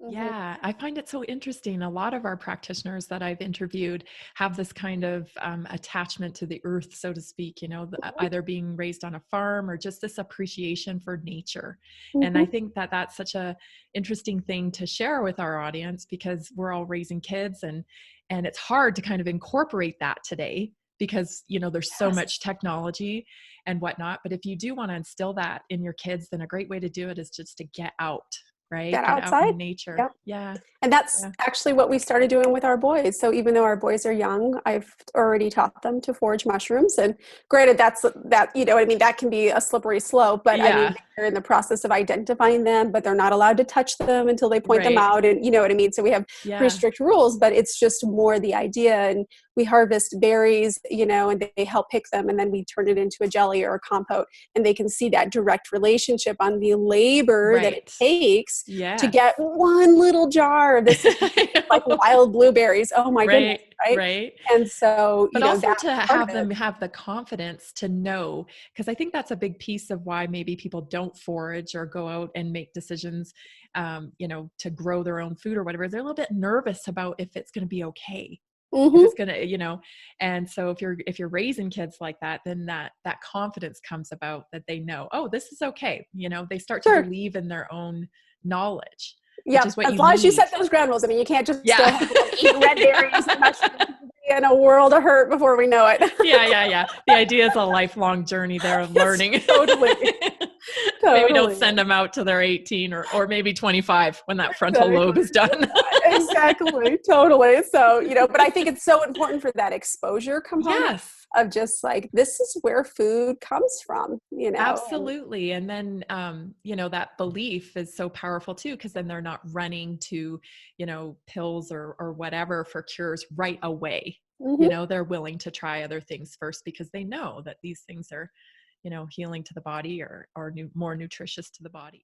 Mhm. Yeah, I find it so interesting. A lot of our practitioners that I've interviewed have this kind of attachment to the earth, so to speak, Mhm. either being raised on a farm or just this appreciation for nature. And I Mhm. think that that's such a interesting thing to share with our audience because we're all raising kids and it's hard to kind of incorporate that today because, there's so much Yes. technology and whatnot. But if you do want to instill that in your kids, then a great way to do it is just to get out, right? Get Get out outside. in nature. Yep. Yeah. And that's Yeah. actually what we started doing with our boys. So even though our boys are young, I've already taught them to forage mushrooms. And granted, what I mean, that can be a slippery slope, but I mean, Yeah. they're in the process of identifying them, but they're not allowed to touch them until they point them Right. out. And you know what I mean? So we have pretty Yeah. strict rules, but it's just more the idea. And we harvest berries, and they help pick them. And then we turn it into a jelly or a compote. And they can see that direct relationship on the labor that it Right. takes to Yes. get one little jar of this I like know. wild blueberries. Oh my goodness, Right. right? Right. And so, But also that's to part of have it. them have the confidence to know, because I think that's a big piece of why maybe people don't forage or go out and make decisions, to grow their own food or whatever. They're a little bit nervous about if it's going to be okay, if it's Mhm. going to. And so if you're raising kids like that, then that confidence comes about that they know, oh, this is okay. They start to Sure. believe in their own knowledge, which Yep. is what As you long as you need. set those ground rules. I mean, you can't just Yeah. still have them eat red berries and mushrooms. We'll be in a world of hurt before we know it. Yeah, yeah, yeah. The idea is a lifelong journey there of Yes, learning. totally. Maybe don't Totally. send them out till they're 18 or maybe 25 when that frontal lobe Exactly. is done. Exactly. Totally. So, but I think it's so important for that exposure component Yes, of just like, this is where food comes from. And absolutely. And then, that belief is so powerful too, because then they're not running to, pills or whatever for cures right away. mhm. They're willing to try other things first because they know that these things are, healing to the body or more nutritious to the body.